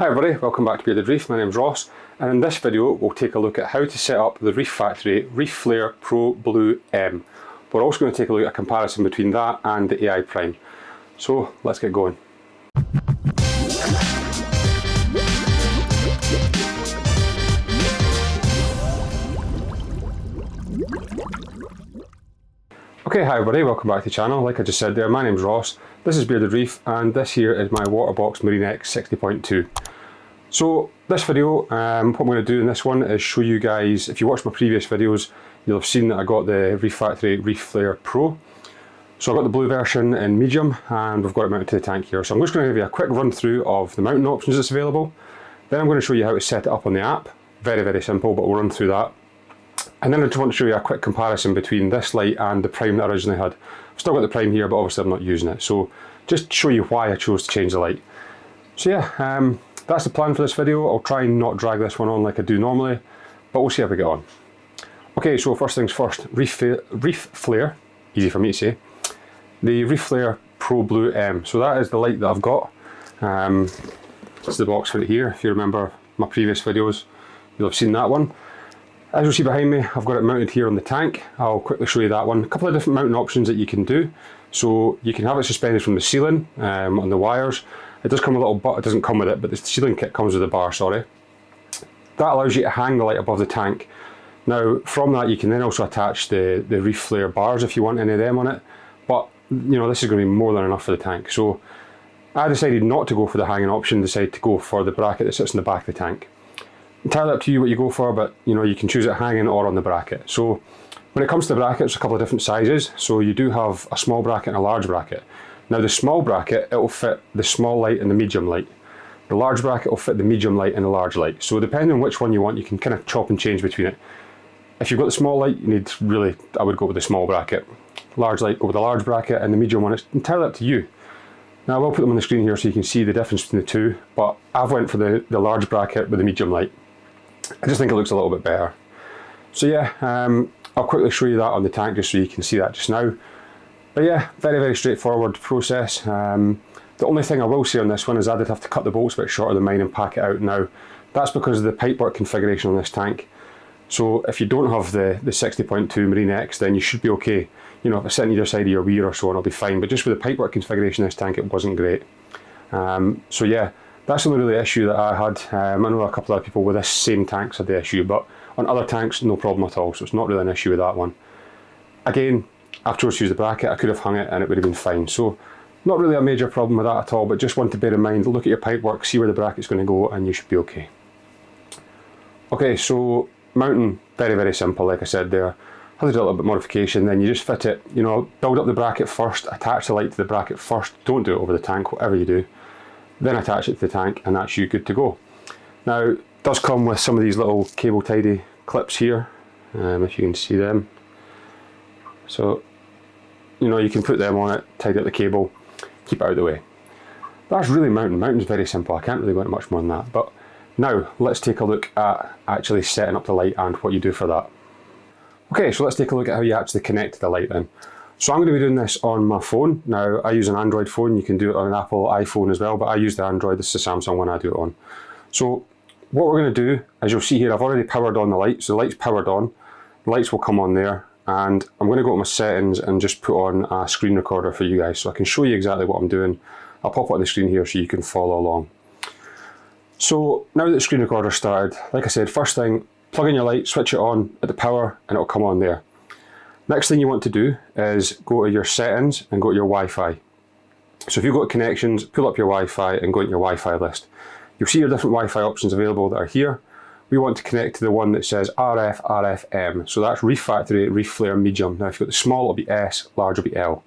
Hi everybody, welcome back to Bearded Reef. My name's Ross, and in this video we'll take a look at how to set up the Reef Factory Reef Flare Pro Blue M. We're also going to take a look at a comparison between that and the AI Prime. So let's get going. Okay, hi everybody, welcome back to the channel. Like I just said there, my name's Ross, this is Bearded Reef, and this here is my Waterbox Marine X 60.2. So this video, what I'm going to do in this one is show you guys, if you watched my previous videos, you'll have seen that I got the Reef Factory Reef Flare Pro. So I've got the blue version in medium, and we've got it mounted to the tank here. So I'm just going to give you a quick run through of the mounting options that's available. Then I'm going to show you how to set it up on the app. Very, very simple, but we'll run through that. And then I just want to show you a quick comparison between this light and the Prime that I originally had. I've still got the Prime here, but obviously I'm not using it. So just show you why I chose to change the light. So yeah, that's the plan for this video. I'll try and not drag this one on like I do normally, but we'll see how we get on. Okay, so first things first, Reef Flare, easy for me to say. The Reef Flare Pro Blue M. So that is the light that I've got. It's the box for it here. If you remember my previous videos, you'll have seen that one. As you'll see behind me, I've got it mounted here on the tank. I'll quickly show you that one. A couple of different mounting options that you can do. So you can have it suspended from the ceiling on the wires. It does come with a little bar, it doesn't come with it, but the ceiling kit comes with a bar, sorry. That allows you to hang the light above the tank. Now, from that you can then also attach the Reef Flare bars if you want any of them on it. But, you know, this is going to be more than enough for the tank. So I decided not to go for the hanging option, decided to go for the bracket that sits in the back of the tank. Entirely up to you what you go for, but you know, you can choose it hanging or on the bracket. So when it comes to the bracket, it's a couple of different sizes. So you do have a small bracket and a large bracket. Now the small bracket, it will fit the small light and the medium light. The large bracket will fit the medium light and the large light. So depending on which one you want, you can kind of chop and change between it. If you've got the small light, you need really, I would go with the small bracket. Large light, go with the large bracket, and the medium one, it's entirely up to you. Now I will put them on the screen here so you can see the difference between the two, but I've went for the large bracket with the medium light. I just think it looks a little bit better. So yeah, I'll quickly show you that on the tank just so you can see that just now. But yeah, very, very straightforward process. The only thing I will say on this one is I did have to cut the bolts a bit shorter than mine and pack it out now. That's because of the pipework configuration on this tank. So if you don't have the 60.2 Marine X, then you should be okay. You know, if it's sitting either side of your weir or so on, it'll be fine. But just with the pipework configuration of this tank, it wasn't great. So yeah, that's the only really issue that I had. I know a couple of people with this same tanks had the issue, but on other tanks, no problem at all. So it's not really an issue with that one. Again, I've chosen to use the bracket. I could have hung it and it would have been fine. So not really a major problem with that at all, but just want to bear in mind, look at your pipework, see where the bracket's going to go, and you should be okay. Okay, so mounting, very, very simple, like I said there. I did a little bit of modification, then you just fit it, you know, build up the bracket first, attach the light to the bracket first, don't do it over the tank, whatever you do. Then attach it to the tank and that's you good to go. Now, it does come with some of these little cable tidy clips here, if you can see them. So, you know, you can put them on it, tidy up the cable, keep it out of the way. That's really mounting. Mounting's very simple, I can't really go into much more than that. But now, let's take a look at actually setting up the light and what you do for that. Okay, so let's take a look at how you actually connect the light then. So I'm going to be doing this on my phone. Now I use an Android phone, you can do it on an Apple iPhone as well, but I use the Android, this is the Samsung one I do it on. So what we're going to do, as you'll see here, I've already powered on the light, so the light's powered on, the lights will come on there, and I'm going to go to my settings and just put on a screen recorder for you guys so I can show you exactly what I'm doing. I'll pop it on the screen here so you can follow along. So now that the screen recorder started, like I said, first thing, plug in your light, switch it on at the power, and it'll come on there. Next thing you want to do is go to your settings and go to your Wi-Fi. So if you go to connections, pull up your Wi-Fi and go into your Wi-Fi list. You'll see your different Wi-Fi options available that are here. We want to connect to the one that says RF, RFM. So that's Reef Factory, Reef Flare Medium. Now if you've got the small, it'll be S, large will be L.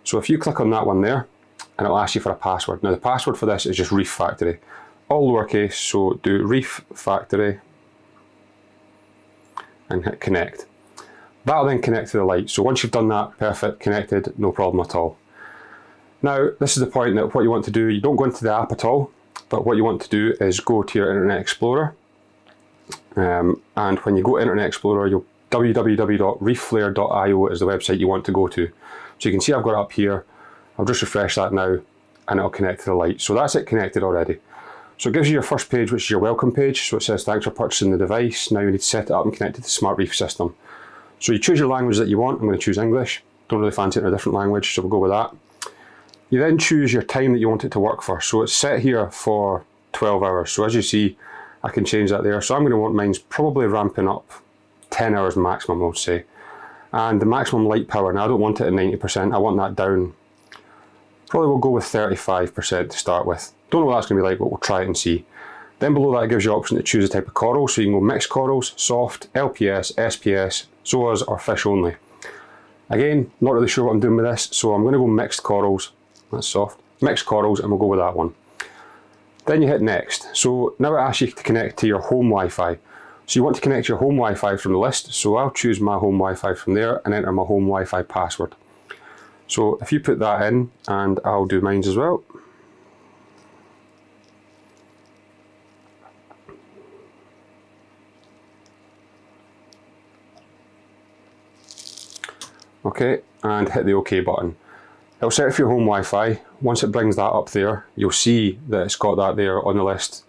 So if you click on that one there, and it'll ask you for a password. Now the password for this is just Reef Factory. All lowercase, so do Reef Factory and hit connect. That'll then connect to the light. So once you've done that, perfect, connected, no problem at all. Now, this is the point that what you want to do, you don't go into the app at all, but what you want to do is go to your Internet Explorer. And when you go to Internet Explorer, www.reefflare.io is the website you want to go to. So you can see I've got it up here. I'll just refresh that now and it'll connect to the light. So that's it connected already. So it gives you your first page, which is your welcome page. So it says thanks for purchasing the device. Now you need to set it up and connect it to the Smart Reef system. So you choose your language that you want. I'm going to choose English. Don't really fancy it in a different language, so we'll go with that. You then choose your time that you want it to work for. So it's set here for 12 hours. So as you see, I can change that there. So I'm going to want mine's probably ramping up 10 hours maximum, I would say. And the maximum light power, now I don't want it at 90%, I want that down. Probably we'll go with 35% to start with. Don't know what that's going to be like, but we'll try it and see. Then below that it gives you the option to choose a type of coral. So you can go mixed corals, soft, LPS, SPS, zoas or fish only. Again, not really sure what I'm doing with this, so I'm going to go mixed corals. That's soft. Mixed corals, and we'll go with that one. Then you hit next. So now it asks you to connect to your home Wi-Fi. So you want to connect your home Wi-Fi from the list. So I'll choose my home Wi-Fi from there and enter my home Wi-Fi password. So if you put that in, and I'll do mine as well. Okay, and hit the OK button. It'll set it for your home Wi-Fi. Once it brings that up there, you'll see that it's got that there on the list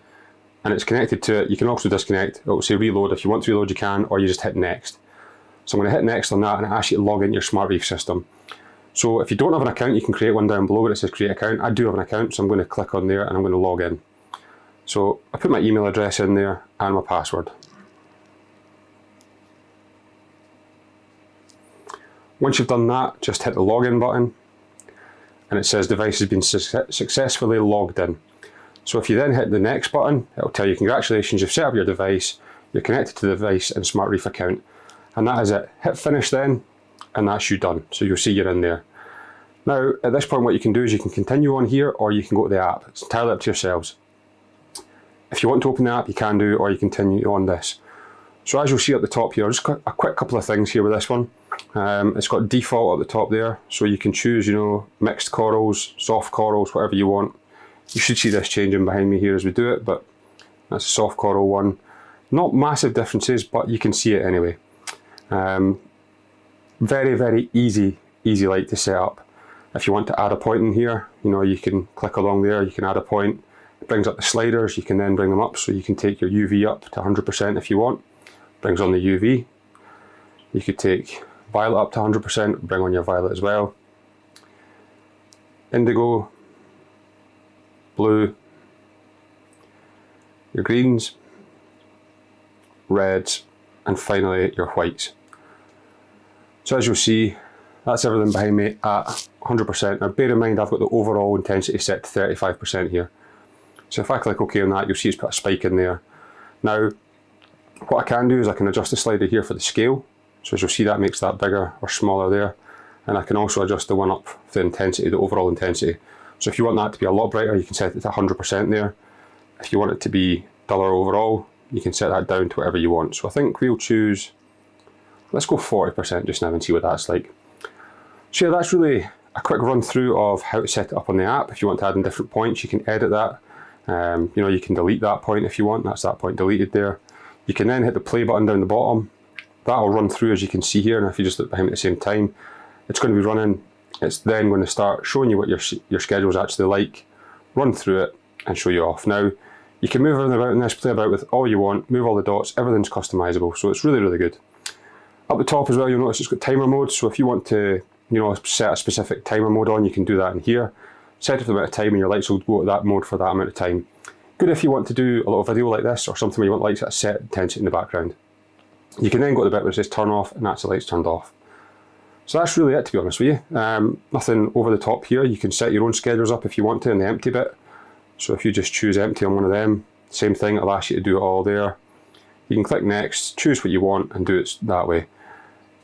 and it's connected to it. You can also disconnect. It will say reload. If you want to reload, you can, or you just hit next. So I'm going to hit next on that, and it asks you to log into your Smart Reef system. So if you don't have an account, you can create one down below where it says create account. I do have an account, so I'm going to click on there and I'm going to log in. So I put my email address in there and my password. Once you've done that, just hit the login button and it says device has been successfully logged in. So if you then hit the next button, it'll tell you congratulations, you've set up your device, you're connected to the device and Smart Reef account. And that is it. Hit finish then, and that's you done. So you'll see you're in there. Now, at this point, what you can do is you can continue on here or you can go to the app. It's entirely up to yourselves. If you want to open the app, you can do, or you continue on this. So as you'll see at the top here, just got a quick couple of things here with this one. It's got default at the top there, so you can choose, mixed corals, soft corals, whatever you want. You should see this changing behind me here as we do it, but that's a soft coral one. Not massive differences, but you can see it anyway. Very, very easy light to set up. If you want to add a point in here, you can click along there, you can add a point. It brings up the sliders, you can then bring them up, so you can take your UV up to 100% if you want. Brings on the UV. You could take violet up to 100%, bring on your violet as well. Indigo, blue, your greens, reds, and finally your whites. So as you'll see, that's everything behind me at 100%. Now bear in mind I've got the overall intensity set to 35% here. So if I click OK on that, you'll see it's put a spike in there. Now, what I can do is I can adjust the slider here for the scale. So as you'll see, that makes that bigger or smaller there. And I can also adjust the one up for the intensity, the overall intensity. So if you want that to be a lot brighter, you can set it to 100% there. If you want it to be duller overall, you can set that down to whatever you want. So I think we'll choose, let's go 40% just now and see what that's like. So yeah, that's really a quick run through of how to set it up on the app. If you want to add in different points, you can edit that. You can delete that point if you want. That's that point deleted there. You can then hit the play button down the bottom. That'll run through as you can see here, and if you just look behind me at the same time, it's going to be running. It's then going to start showing you what your schedule is actually like, run through it and show you off. Now, you can move everything about in this, play about with all you want, move all the dots, everything's customizable, so it's really, really good. Up the top as well, you'll notice it's got timer mode, so if you want to set a specific timer mode on, you can do that in here. Set it for the amount of time and your lights will go to that mode for that amount of time. Good if you want to do a little video like this or something where you want lights at a set intensity in the background. You can then go to the bit where it says turn off and that's the lights turned off. So that's really it, to be honest with you. Nothing over the top here. You can set your own schedules up if you want to in the empty bit. So if you just choose empty on one of them, same thing, it'll ask you to do it all there. You can click next, choose what you want and do it that way.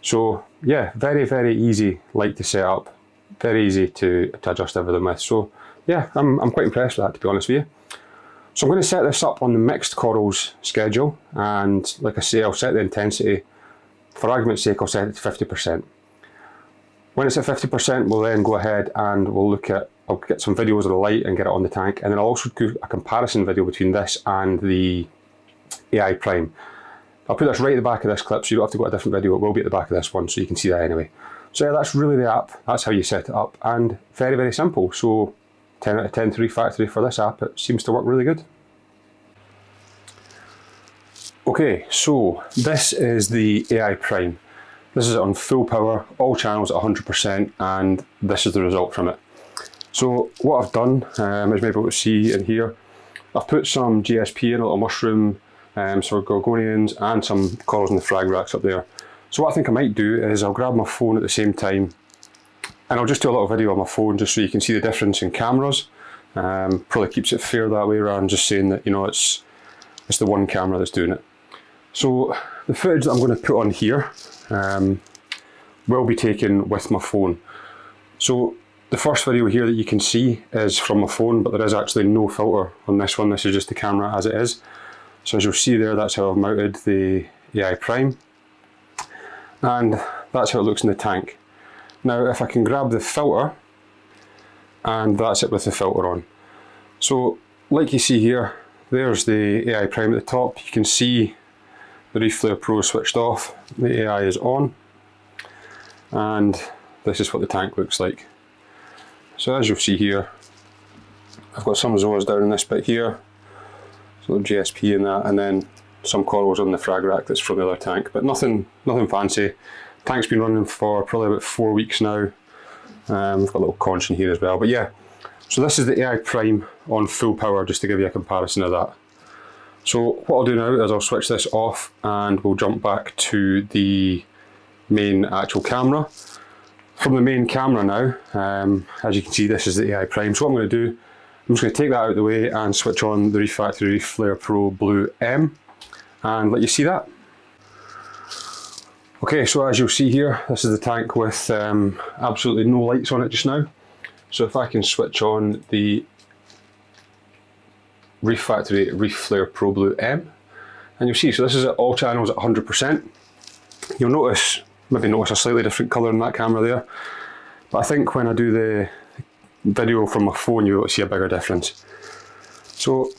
So yeah, very, very easy light to set up. Very easy to adjust everything with. So yeah, I'm quite impressed with that, to be honest with you. So I'm going to set this up on the mixed corals schedule, and like I say, I'll set the intensity. For argument's sake, I'll set it to 50%. When it's at 50%, we'll then go ahead and I'll get some videos of the light and get it on the tank, and then I'll also do a comparison video between this and the AI Prime. I'll put this right at the back of this clip, so you don't have to go to a different video. It will be at the back of this one, so you can see that anyway. So yeah, that's really the app. That's how you set it up, and very, very simple. So 10 out of 10 to Reef Factory for this app. It seems to work really good. Okay, so this is the AI Prime. This is on full power, all channels at 100%, and this is the result from it. So what I've done, as you may be able to see in here, I've put some GSP in, a little mushroom, some gorgonians, and some corals in the frag racks up there. So what I think I might do is I'll grab my phone at the same time, and I'll just do a little video on my phone just so you can see the difference in cameras. Probably keeps it fair that way rather than just saying that, you know, it's the one camera that's doing it. So the footage that I'm going to put on here will be taken with my phone. So the first video here that you can see is from my phone, but there is actually no filter on this one. This is just the camera as it is. So as you'll see there, that's how I've mounted the AI Prime, and that's how it looks in the tank. Now if I can grab the filter, and that's it with the filter on. So like you see here, there's the AI Prime at the top. You can see the Reef Flare Pro switched off, the AI is on, and this is what the tank looks like. So as you'll see here, I've got some zoas down in this bit here, so GSP in that, and then some corals on the frag rack that's from the other tank, but nothing fancy. Tank's been running for probably about 4 weeks now. We've got a little conch in here as well, but yeah. So this is the AI Prime on full power, just to give you a comparison of that. So what I'll do now is I'll switch this off and we'll jump back to the main actual camera. From the main camera now, as you can see, this is the AI Prime. So what I'm going to do, I'm just going to take that out of the way and switch on the Reef Factory Reef Flare Pro Blue M and let you see that. Okay, so as you'll see here, this is the tank with absolutely no lights on it just now. So if I can switch on the Reef Factory Reef Flare Pro Blue M, and you'll see, so this is at all channels at 100%. You'll maybe notice a slightly different colour in that camera there, but I think when I do the video from my phone, you'll see a bigger difference. So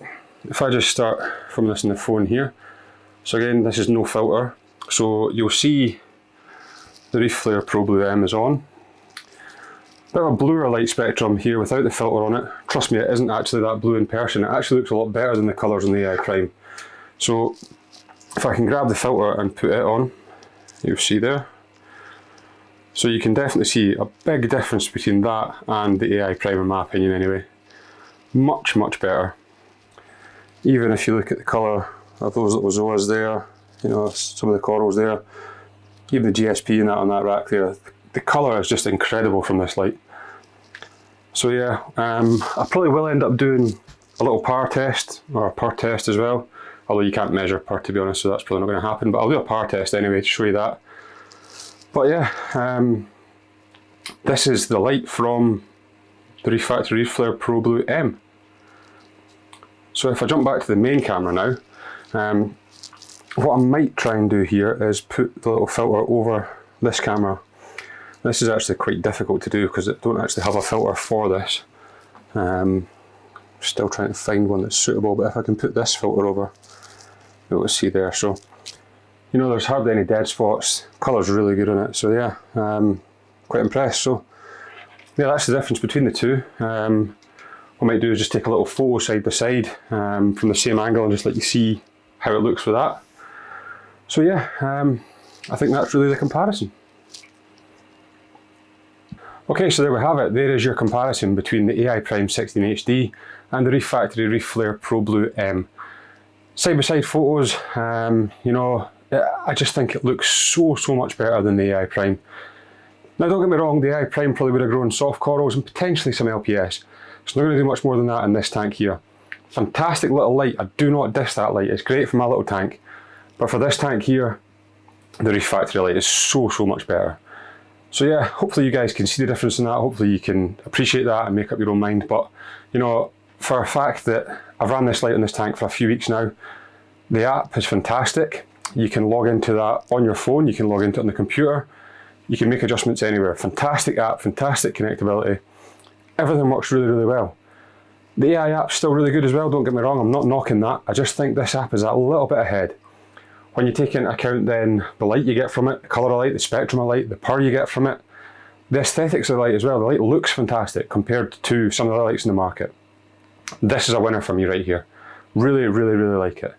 if I just start from this in the phone here, so again, this is no filter. So you'll see the Reef Flare Pro Blue M is on. Bit of a bluer light spectrum here without the filter on it. Trust me, it isn't actually that blue in person. It actually looks a lot better than the colours on the AI Prime. So if I can grab the filter and put it on, you'll see there. So you can definitely see a big difference between that and the AI Prime in my opinion anyway. Much, much better. Even if you look at the colour of those little zoas there, you know, some of the corals there, even the GSP in that on that rack there, the colour is just incredible from this light. So yeah, I probably will end up doing a little par test, or a PUR test as well, although you can't measure PUR to be honest, so that's probably not going to happen, but I'll do a PUR test anyway to show you that. But yeah, this is the light from the Reef Factory Reef Flare Pro Blue M. So if I jump back to the main camera now, what I might try and do here is put the little filter over this camera. This is actually quite difficult to do because I don't actually have a filter for this. Still trying to find one that's suitable, but if I can put this filter over, you'll be able to see there. So, you know, there's hardly any dead spots. Colour's really good on it, so yeah, quite impressed. So, yeah, that's the difference between the two. What I might do is just take a little photo side by side from the same angle and just let you see how it looks with that. So yeah, I think that's really the comparison. Okay, so there we have it. There is your comparison between the AI Prime 16 HD and the Reef Factory Reef Flare Pro Blue M. Side by side photos, you know, I just think it looks so much better than the AI Prime. Now don't get me wrong, the AI Prime probably would have grown soft corals and potentially some LPS. It's not going to do much more than that in this tank here. Fantastic little light, I do not diss that light, it's great for my little tank. But for this tank here, the Reef Factory light is so much better. So yeah, hopefully you guys can see the difference in that, hopefully you can appreciate that and make up your own mind. But you know, for a fact that I've ran this light in this tank for a few weeks now, the app is fantastic. You can log into that on your phone, you can log into it on the computer, you can make adjustments anywhere. Fantastic app, fantastic connectability. Everything works really well. The AI app's still really good as well, don't get me wrong, I'm not knocking that. I just think this app is a little bit ahead. When you take into account then the light you get from it, the colour of light, the spectrum of light, the PUR you get from it, the aesthetics of the light as well. The light looks fantastic compared to some of the other lights in the market. This is a winner for me right here. Really like it.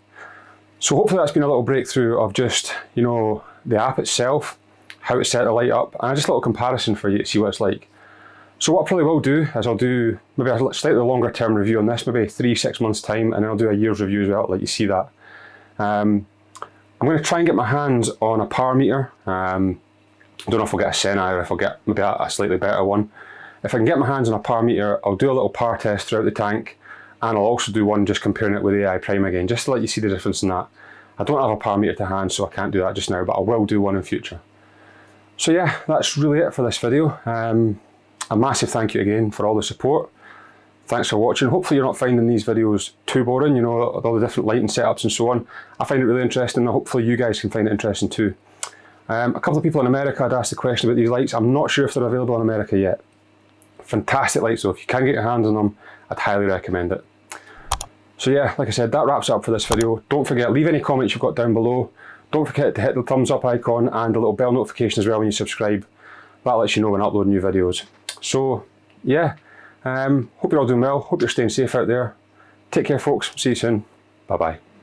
So hopefully that's been a little breakthrough of just, you know, the app itself, how it's set the light up, and just a little comparison for you to see what it's like. So what I probably will do is I'll do maybe a slightly longer term review on this, maybe 3-6 months time, and then I'll do a year's review as well, let you see that. I'm going to try and get my hands on a power meter. I don't know if I'll get a Senai or if I'll get maybe a slightly better one. If I can get my hands on a power meter, I'll do a little power test throughout the tank, and I'll also do one just comparing it with the AI Prime again, just to let you see the difference in that. I don't have a power meter to hand, so I can't do that just now, but I will do one in future. So yeah, that's really it for this video. A massive thank you again for all the support. Thanks for watching. Hopefully you're not finding these videos too boring, you know, with all the different lighting setups and so on. I find it really interesting, and hopefully you guys can find it interesting too. A couple of people in America had asked the question about these lights. I'm not sure if they're available in America yet. Fantastic lights though. If you can get your hands on them, I'd highly recommend it. So yeah, like I said, that wraps up for this video. Don't forget, leave any comments you've got down below. Don't forget to hit the thumbs up icon and the little bell notification as well when you subscribe. That lets you know when I upload new videos. So yeah, hope you're all doing well. Hope you're staying safe out there. Take care folks. See you soon. Bye bye.